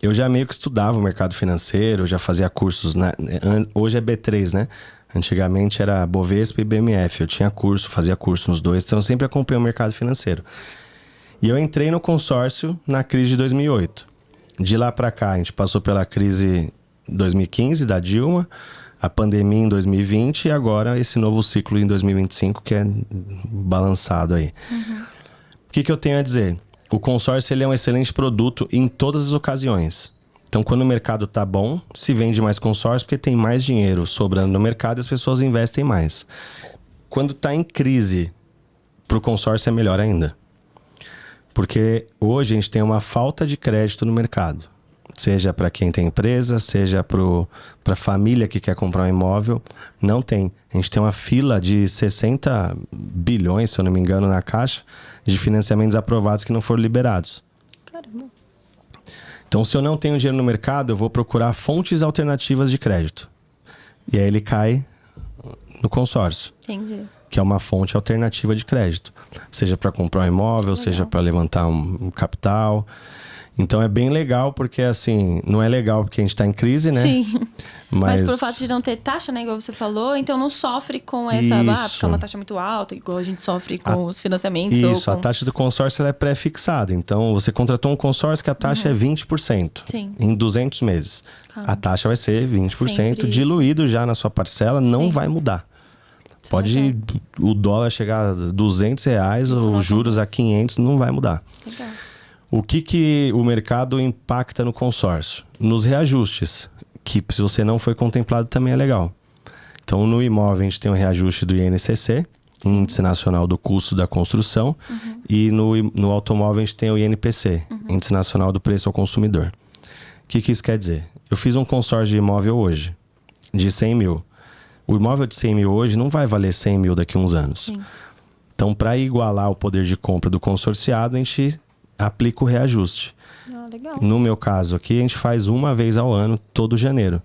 Eu já meio que estudava o mercado financeiro, já fazia cursos, hoje é B3, né? Antigamente era Bovespa e BMF. Eu tinha fazia curso nos dois, então eu sempre acompanhei o mercado financeiro. E eu entrei no consórcio na crise de 2008. De lá para cá, a gente passou pela crise 2015 da Dilma, a pandemia em 2020 e agora esse novo ciclo em 2025 que é balançado aí. O que eu tenho a dizer? O consórcio ele é um excelente produto em todas as ocasiões. Então, quando o mercado tá bom, se vende mais consórcio porque tem mais dinheiro sobrando no mercado e as pessoas investem mais. Quando tá em crise, pro consórcio é melhor ainda. Porque hoje a gente tem uma falta de crédito no mercado. Seja para quem tem empresa, seja para a família que quer comprar um imóvel, não tem. A gente tem uma fila de 60 bilhões, se eu não me engano, na Caixa, de financiamentos aprovados que não foram liberados. Caramba. Então, se eu não tenho dinheiro no mercado, eu vou procurar fontes alternativas de crédito. E aí ele cai no consórcio. Entendi. Que é uma fonte alternativa de crédito. Seja para comprar um imóvel, seja para levantar um capital. Então é bem legal, porque assim, não é legal porque a gente tá em crise, né? Sim. Mas pelo fato de não ter taxa, né? Igual você falou, então não sofre com essa... porque é uma taxa muito alta, igual a gente sofre com os financiamentos. Isso, ou com... a taxa do consórcio ela é pré-fixada. Então você contratou um consórcio que a taxa é 20%. Sim. Em 200 meses. A taxa vai ser 20%, Sempre diluído já na sua parcela, não vai mudar. Pode o dólar chegar a R$200, os juros a 500, não vai mudar. Legal. O que o mercado impacta no consórcio? Nos reajustes, que se você não foi contemplado também é legal. Então, no imóvel a gente tem o reajuste do INCC, Índice Nacional do Custo da Construção, e no automóvel a gente tem o INPC, Índice Nacional do Preço ao Consumidor. O que isso quer dizer? Eu fiz um consórcio de imóvel hoje, de 100 mil. O imóvel de 100 mil hoje não vai valer 100 mil daqui a uns anos. Sim. Então, para igualar o poder de compra do consorciado, a gente aplica o reajuste. Legal. No meu caso aqui, a gente faz uma vez ao ano, todo janeiro.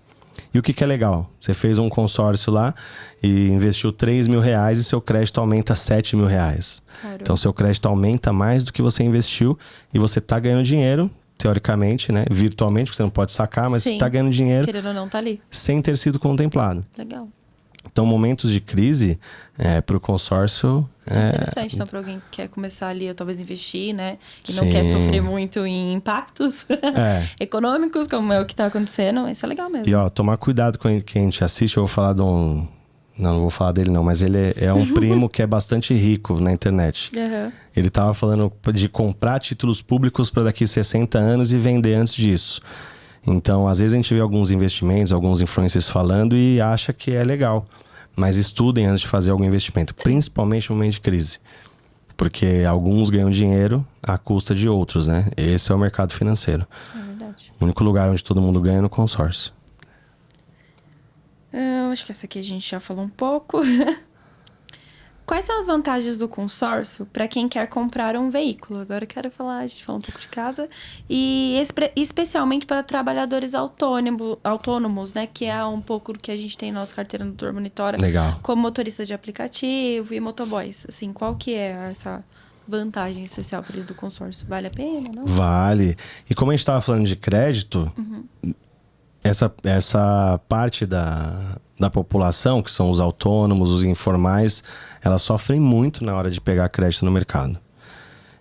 E o que é legal? Você fez um consórcio lá e investiu R$3.000 e seu crédito aumenta R$7.000. Caramba. Então, seu crédito aumenta mais do que você investiu e você tá ganhando dinheiro, teoricamente, né? Virtualmente, porque você não pode sacar, mas você tá ganhando dinheiro. Querendo ou não, tá ali. Sem ter sido contemplado. Legal. Então, momentos de crise, para o consórcio... Isso é interessante, então, para alguém que quer começar ali, talvez investir, né? E não quer sofrer muito em impactos econômicos, como é o que está acontecendo. Isso é legal mesmo. E, ó, tomar cuidado com quem a gente assiste. Eu vou falar de um... Não vou falar dele não, mas ele é um primo que é bastante rico na internet. Ele tava falando de comprar títulos públicos para daqui 60 anos e vender antes disso. Então, às vezes a gente vê alguns investimentos, alguns influencers falando e acha que é legal. Mas estudem antes de fazer algum investimento, principalmente no momento de crise. Porque alguns ganham dinheiro à custa de outros, né? Esse é o mercado financeiro. É verdade. O único lugar onde todo mundo ganha é no consórcio. Acho que essa aqui a gente já falou um pouco. Quais são as vantagens do consórcio para quem quer comprar um veículo? Agora eu quero falar, a gente falou um pouco de casa. E especialmente para trabalhadores autônomos, né? Que é um pouco do que a gente tem na nossa carteira no Doutor Monitora. Legal. Como motorista de aplicativo e motoboys. Assim, qual que é essa vantagem especial para eles do consórcio? Vale a pena, não? Vale. E como a gente estava falando de crédito... Essa parte da população, que são os autônomos, os informais, elas sofrem muito na hora de pegar crédito no mercado.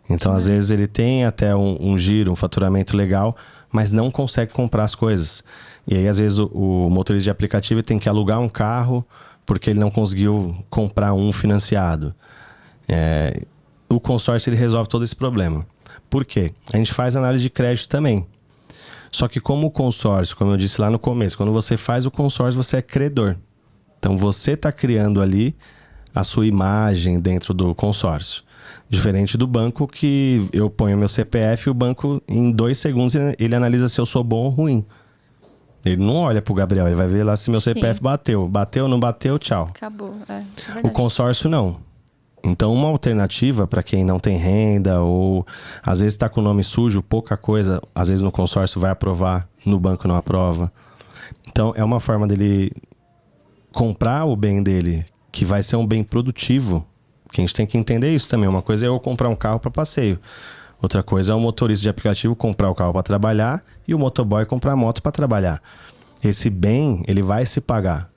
Então, às vezes, ele tem até um giro, um faturamento legal, mas não consegue comprar as coisas. E aí, às vezes, o motorista de aplicativo tem que alugar um carro porque ele não conseguiu comprar um financiado. O consórcio ele resolve todo esse problema. Por quê? A gente faz análise de crédito também. Só que como o consórcio, como eu disse lá no começo, quando você faz o consórcio, você é credor. Então, você está criando ali a sua imagem dentro do consórcio. Diferente do banco, que eu ponho meu CPF e o banco, em 2 segundos, ele analisa se eu sou bom ou ruim. Ele não olha pro Gabriel, ele vai ver lá se meu CPF bateu. Bateu, não bateu, tchau. Acabou, isso é verdade. O consórcio não. Então, uma alternativa para quem não tem renda ou às vezes está com o nome sujo, pouca coisa, às vezes no consórcio vai aprovar, no banco não aprova. Então, é uma forma dele comprar o bem dele, que vai ser um bem produtivo, que a gente tem que entender isso também. Uma coisa é eu comprar um carro para passeio. Outra coisa é o motorista de aplicativo comprar o carro para trabalhar e o motoboy comprar a moto para trabalhar. Esse bem, ele vai se pagar.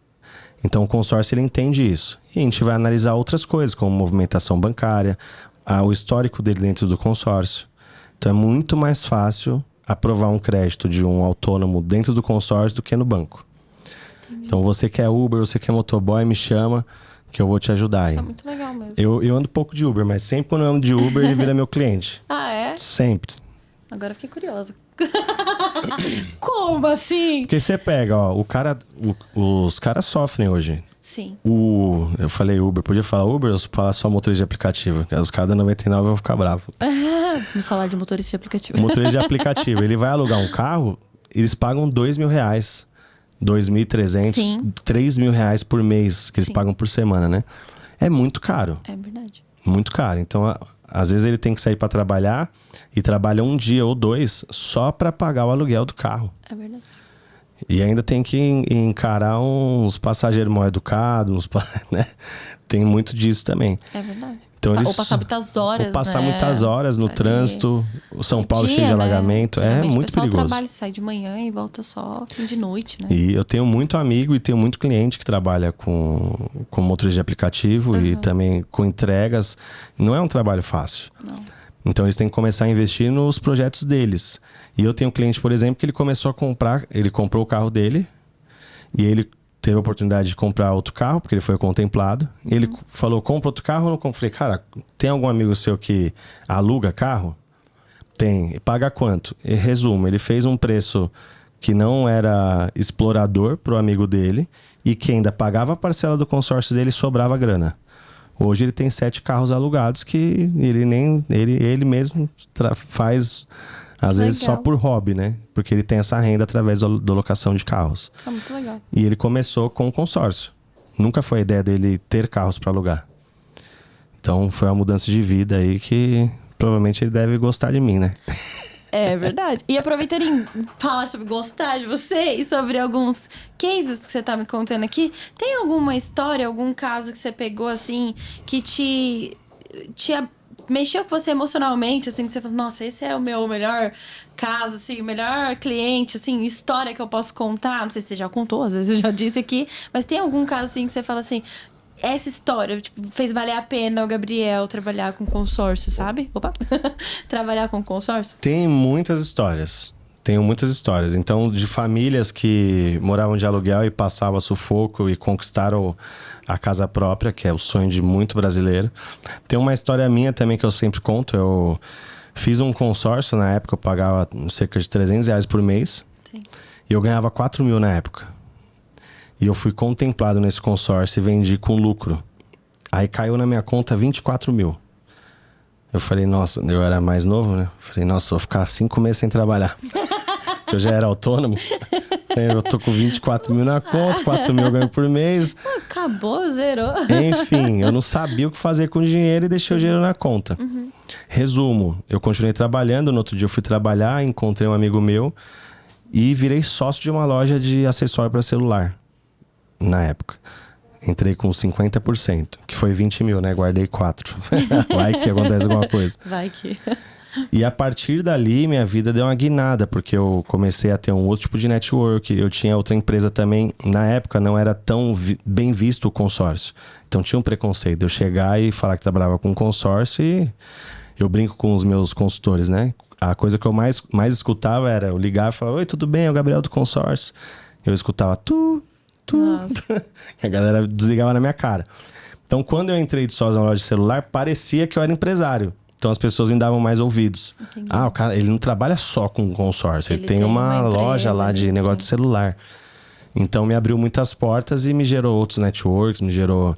Então, o consórcio ele entende isso. E a gente vai analisar outras coisas, como movimentação bancária, o histórico dele dentro do consórcio. Então, é muito mais fácil aprovar um crédito de um autônomo dentro do consórcio do que no banco. Entendi. Então, você que é Uber, você que é motoboy, me chama que eu vou te ajudar aí. Isso é muito legal mesmo. Eu ando pouco de Uber, mas sempre quando eu ando de Uber, ele vira meu cliente. Ah, é? Sempre. Agora eu fiquei curiosa. Como assim? Porque você pega, ó, os caras sofrem hoje. Sim. Eu falei Uber, podia falar Uber ou falar só motorista de aplicativo? Os caras da 99 vão ficar bravos. Vamos falar de motorista de aplicativo. O motorista de aplicativo, ele vai alugar um carro, eles pagam R$2.000, 2.300, R$3.000 por mês que eles pagam por semana, né? É muito caro. É verdade. Muito caro. Então, às vezes ele tem que sair para trabalhar e trabalha um dia ou 2 só para pagar o aluguel do carro. É verdade. E ainda tem que encarar uns passageiros mal educados, né? Tem muito disso também. É verdade. Então, ou passar muitas horas, ou passar né? muitas horas no trânsito. O São Paulo cheio de alagamento. É muito perigoso. O pessoal trabalha, sai de manhã e volta só fim de noite, né? E eu tenho muito amigo e tenho muito cliente que trabalha com motorista de aplicativo e também com entregas. Não é um trabalho fácil. Não. Então eles têm que começar a investir nos projetos deles. E eu tenho um cliente, por exemplo, que ele começou a comprar... Ele comprou o carro dele e ele teve a oportunidade de comprar outro carro, porque ele foi contemplado. Ele falou, compra outro carro ou não compra? Falei, cara, tem algum amigo seu que aluga carro? Tem. E paga quanto? E resumo, ele fez um preço que não era explorador pro amigo dele e que ainda pagava a parcela do consórcio dele e sobrava grana. Hoje ele tem 7 carros alugados que ele mesmo faz... Às vezes só por hobby, né? Porque ele tem essa renda através da locação de carros. Isso é muito legal. E ele começou com o consórcio. Nunca foi a ideia dele ter carros para alugar. Então foi uma mudança de vida aí que provavelmente ele deve gostar de mim, né? É verdade. E aproveitando em falar sobre gostar de você e sobre alguns cases que você tá me contando aqui, tem alguma história, algum caso que você pegou assim, que te mexeu com você emocionalmente, assim, que você falou, nossa, esse é o meu melhor caso, assim, o melhor cliente, assim, história que eu posso contar? Não sei se você já contou, às vezes você já disse aqui, mas tem algum caso, assim, que você fala assim, essa história, tipo, fez valer a pena o Gabriel trabalhar com consórcio, sabe? Opa! Trabalhar com consórcio? Tem muitas histórias. Tenho muitas histórias. Então, de famílias que moravam de aluguel e passavam sufoco e conquistaram a casa própria, que é o sonho de muito brasileiro. Tem uma história minha também que eu sempre conto. Eu fiz um consórcio, na época eu pagava cerca de R$300 por mês. Sim. E eu ganhava 4 mil na época. E eu fui contemplado nesse consórcio e vendi com lucro. Aí caiu na minha conta 24 mil. Eu falei, nossa, eu era mais novo, né? Falei, nossa, vou ficar 5 meses sem trabalhar. Eu já era autônomo. Eu tô com 24 mil na conta, 4 mil eu ganho por mês. Acabou, zerou. Enfim, eu não sabia o que fazer com o dinheiro e deixei o dinheiro na conta. Resumo, eu continuei trabalhando. No outro dia eu fui trabalhar, encontrei um amigo meu e virei sócio de uma loja de acessório para celular. Na época. Entrei com 50%, que foi 20 mil, né? Guardei 4. Vai que acontece alguma coisa. Vai que... E a partir dali, minha vida deu uma guinada, porque eu comecei a ter um outro tipo de network. Eu tinha outra empresa também. Na época, não era tão bem visto o consórcio. Então, tinha um preconceito de eu chegar e falar que trabalhava com consórcio. E eu brinco com os meus consultores, né? A coisa que eu mais escutava era eu ligar e falar, oi, tudo bem? É o Gabriel do consórcio. Eu escutava, a galera desligava na minha cara. Então, quando eu entrei de sócio na loja de celular, parecia que eu era empresário. Então, as pessoas me davam mais ouvidos. Entendi. Ah, o cara, ele não trabalha só com consórcio. Ele tem uma loja lá de negócio de celular. Então, me abriu muitas portas e me gerou outros networks, me gerou...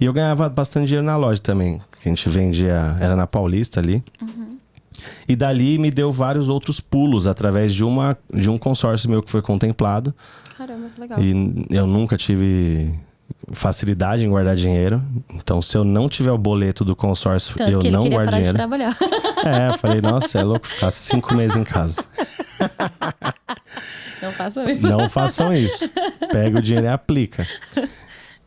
E eu ganhava bastante dinheiro na loja também. Que a gente vendia... Era na Paulista ali. E dali me deu vários outros pulos através de um consórcio meu que foi contemplado. Caramba, que legal. E eu nunca tive facilidade em guardar dinheiro. Então, se eu não tiver o boleto do consórcio, tanto eu que ele não queria guardo parar dinheiro. De trabalhar. Eu falei, nossa, é louco ficar 5 meses em casa. Não façam isso. Não façam isso. Pega o dinheiro e aplica.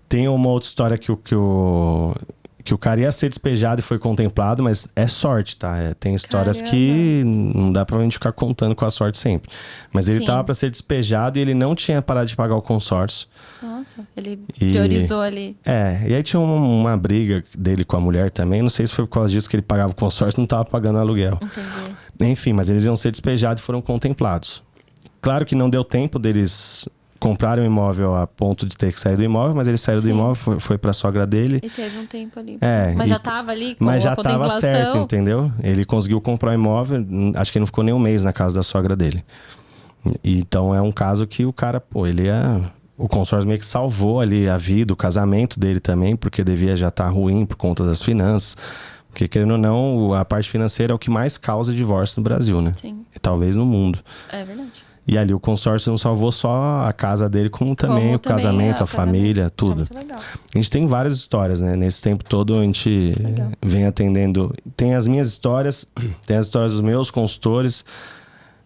Tem uma outra história que o cara ia ser despejado e foi contemplado, mas é sorte, tá? Tem histórias que não dá pra gente ficar contando com a sorte sempre. Mas ele tava pra ser despejado e ele não tinha parado de pagar o consórcio. Nossa, ele priorizou ali. E aí tinha uma briga dele com a mulher também. Não sei se foi por causa disso que ele pagava o consórcio e não tava pagando o aluguel. Entendi. Enfim, mas eles iam ser despejados e foram contemplados. Claro que não deu tempo deles compraram o imóvel a ponto de ter que sair do imóvel, mas ele saiu do imóvel, foi pra sogra dele. E teve um tempo ali. É, mas já tava ali com mas já a contemplação. tava certo, entendeu? Ele conseguiu comprar o imóvel, acho que ele não ficou nem um mês na casa da sogra dele. E, então é um caso que o cara, o consórcio meio que salvou ali a vida, o casamento dele também, porque devia já estar ruim por conta das finanças. Porque, querendo ou não, a parte financeira é o que mais causa divórcio no Brasil, né? Sim. E talvez no mundo. É verdade. E ali o consórcio não salvou só a casa dele, como também o casamento, a família, tudo. Isso é muito legal. A gente tem várias histórias, né? Nesse tempo todo a gente vem atendendo. Tem as minhas histórias, tem as histórias dos meus consultores,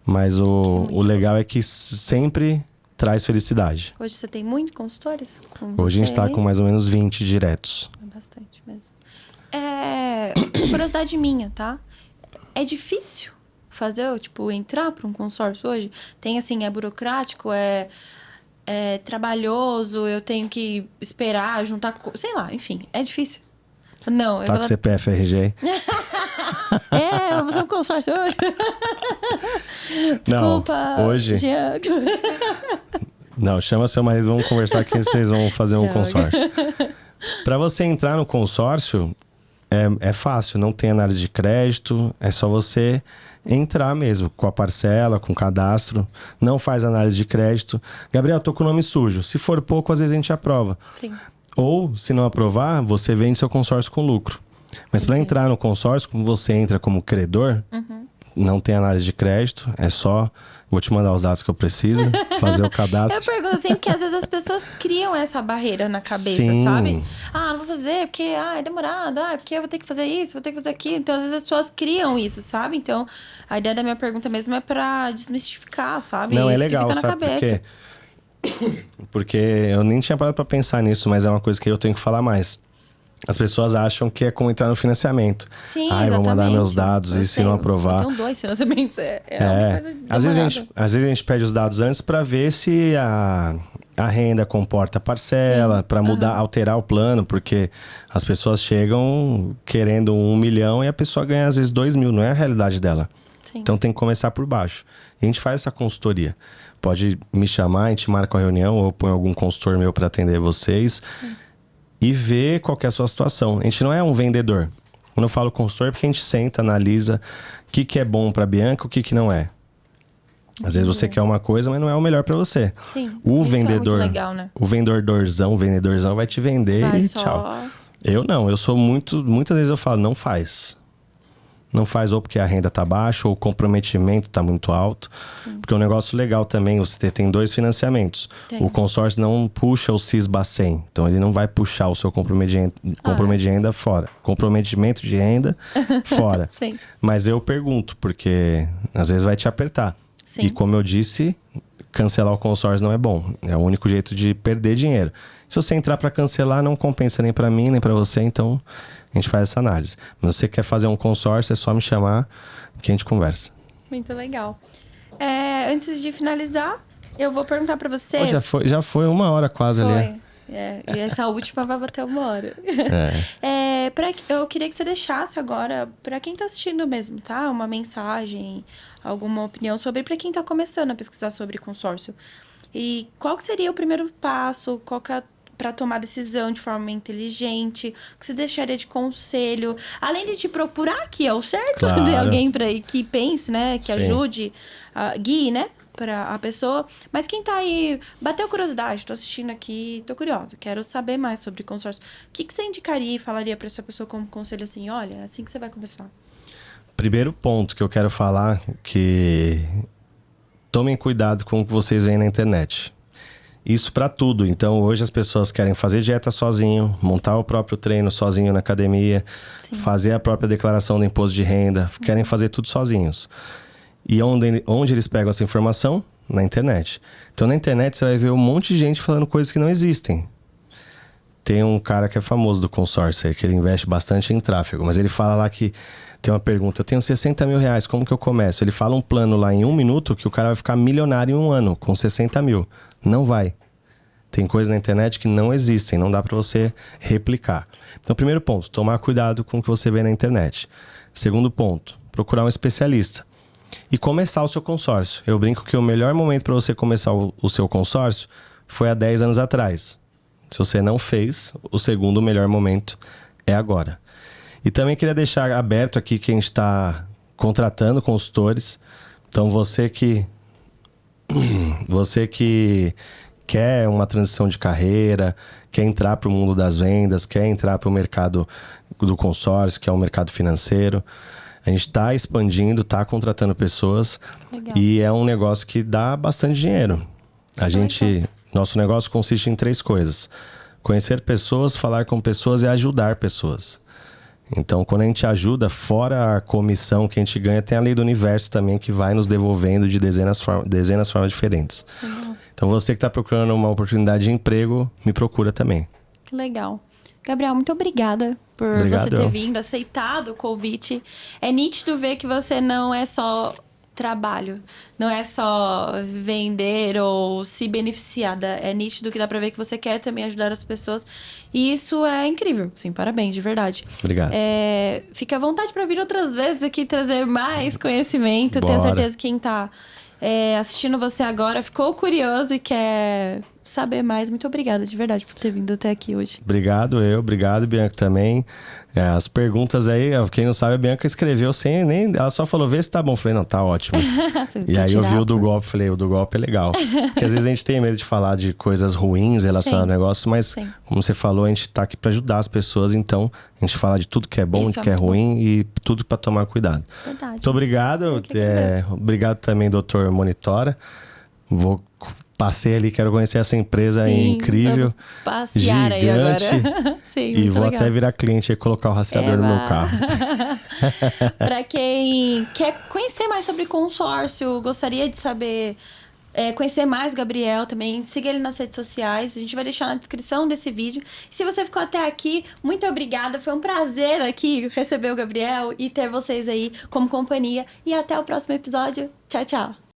mas o legal é que sempre traz felicidade. Hoje você tem muitos consultores? Hoje a gente tá com mais ou menos 20 diretos. É bastante mesmo. Curiosidade minha, tá? É difícil fazer, tipo, entrar para um consórcio hoje? Tem, assim, é burocrático, é trabalhoso, eu tenho que esperar, juntar... Sei lá, enfim, é difícil. Não, Tá com CPF, RG? eu vou fazer um consórcio hoje. Desculpa. Não, hoje... Jean. Não, chama seu marido, vamos conversar que vocês vão fazer um consórcio. Para você entrar no consórcio, é fácil, não tem análise de crédito, é só você entrar mesmo, com a parcela, com o cadastro, não faz análise de crédito. Gabriel, tô com o nome sujo. Se for pouco, às vezes a gente aprova. Sim. Ou, se não aprovar, você vende seu consórcio com lucro. Mas para entrar no consórcio, como você entra como credor, não tem análise de crédito, é só... Vou te mandar os dados que eu preciso, fazer o cadastro. Eu pergunto assim, porque às vezes as pessoas criam essa barreira na cabeça, Sim. sabe? Não vou fazer porque é demorado, porque eu vou ter que fazer isso, vou ter que fazer aquilo. Então, às vezes as pessoas criam isso, sabe? Então, a ideia da minha pergunta mesmo é pra desmistificar, sabe? Não, isso é legal, que fica na sabe cabeça. Porque eu nem tinha parado pra pensar nisso, mas é uma coisa que eu tenho que falar mais. As pessoas acham que é como entrar no financiamento. Sim, eu vou mandar meus dados eu e se não aprovar... Então, 2 financiamentos uma coisa às vezes a gente pede os dados antes para ver se a renda comporta parcela, para mudar, alterar o plano, porque as pessoas chegam querendo 1 milhão e a pessoa ganha às vezes 2 mil, não é a realidade dela. Sim. Então tem que começar por baixo. E a gente faz essa consultoria. Pode me chamar, a gente marca uma reunião ou põe algum consultor meu para atender vocês. Sim. E ver qual que é a sua situação. A gente não é um vendedor. Quando eu falo consultor é porque a gente senta, analisa o que é bom para Bianca, o que não é. Às vezes você quer uma coisa, mas não é o melhor para você. Sim. O isso vendedor, é muito legal, né? o vendedorzão vai te vender e tchau. Eu não, eu sou muitas vezes eu falo, não faz. Não faz ou porque a renda tá baixa ou o comprometimento tá muito alto. Sim. Porque é um negócio legal também, você tem 2 financiamentos. O consórcio não puxa o CIS-Bacen. Então ele não vai puxar o seu comprometimento de renda fora. Comprometimento de renda fora. Sim. Mas eu pergunto, porque às vezes vai te apertar. Sim. E como eu disse, cancelar o consórcio não é bom. É o único jeito de perder dinheiro. Se você entrar para cancelar, não compensa nem para mim, nem para você, então... A gente faz essa análise. Mas se você quer fazer um consórcio, é só me chamar que a gente conversa. Muito legal. Antes de finalizar, eu vou perguntar pra você... Já foi 1 hora quase ali. E essa última vai bater 1 hora. Eu queria que você deixasse agora, pra quem tá assistindo mesmo, tá? Uma mensagem, alguma opinião sobre pra quem tá começando a pesquisar sobre consórcio. E qual que seria o primeiro passo? Qual que é para tomar decisão de forma inteligente, o que você deixaria de conselho, além de te procurar, que é o certo, claro. De alguém que pense, né, que Sim. ajude, guie, né, para a pessoa. Mas quem tá aí, bateu curiosidade, tô assistindo aqui, tô curiosa, quero saber mais sobre consórcio. O que você indicaria e falaria para essa pessoa como conselho assim, olha, é assim que você vai começar? Primeiro ponto que eu quero falar, que tomem cuidado com o que vocês veem na internet. Isso para tudo. Então, hoje as pessoas querem fazer dieta sozinho, montar o próprio treino sozinho na academia, Sim. fazer a própria declaração do imposto de renda, querem fazer tudo sozinhos. E onde eles pegam essa informação? Na internet. Então, na internet você vai ver um monte de gente falando coisas que não existem. Tem um cara que é famoso do consórcio, que ele investe bastante em tráfego, mas ele fala lá que tem uma pergunta, eu tenho 60 mil reais, como que eu começo? Ele fala um plano lá em 1 minuto que o cara vai ficar milionário em 1 ano, com 60 mil. Não vai. Tem coisas na internet que não existem, não dá para você replicar. Então, primeiro ponto, tomar cuidado com o que você vê na internet. Segundo ponto, procurar um especialista. E começar o seu consórcio. Eu brinco que o melhor momento para você começar o seu consórcio foi há 10 anos atrás. Se você não fez, o segundo melhor momento é agora. E também queria deixar aberto aqui que a gente está contratando consultores. Então, você que quer uma transição de carreira, quer entrar para o mundo das vendas, quer entrar para o mercado do consórcio, que é o mercado financeiro, A gente tá expandindo, tá contratando pessoas. Legal. E é um negócio que dá bastante dinheiro. Nosso negócio consiste em 3 coisas: conhecer pessoas, falar com pessoas e ajudar pessoas. Então, quando a gente ajuda, fora a comissão que a gente ganha, tem a lei do universo também, que vai nos devolvendo de dezenas de formas diferentes. Legal. Então, você que está procurando uma oportunidade de emprego, me procura também. Que legal. Gabriel, muito obrigada por você ter vindo, aceitado o convite. É nítido ver que você não é só trabalho, não é só vender ou se beneficiar. É nítido que dá pra ver que você quer também ajudar as pessoas. E isso é incrível. Sim, parabéns, de verdade. Obrigado. Fica à vontade pra vir outras vezes aqui trazer mais conhecimento. Bora. Tenho certeza que quem tá assistindo você agora ficou curioso e quer saber mais. Muito obrigada, de verdade, por ter vindo até aqui hoje. Obrigado, Bianca, também. As perguntas aí, quem não sabe, a Bianca escreveu sem nem... Ela só falou, vê se tá bom. Eu falei, não, tá ótimo. E aí eu vi o do golpe, falei, o do golpe é legal. Porque às vezes a gente tem medo de falar de coisas ruins relacionadas ao negócio, mas como você falou, a gente tá aqui pra ajudar as pessoas, então a gente fala de tudo que é bom, de que é ruim e tudo pra tomar cuidado. Verdade. Muito obrigado. Obrigado também, doutor Monitora. Passei ali, quero conhecer essa empresa incrível. Vamos passear gigante, aí agora. Sim, e vou legal. até virar cliente e colocar o rastreador no meu carro. Para quem quer conhecer mais sobre consórcio, gostaria de saber, conhecer mais o Gabriel também, siga ele nas redes sociais. A gente vai deixar na descrição desse vídeo. Se você ficou até aqui, muito obrigada. Foi um prazer aqui receber o Gabriel e ter vocês aí como companhia. E até o próximo episódio. Tchau, tchau.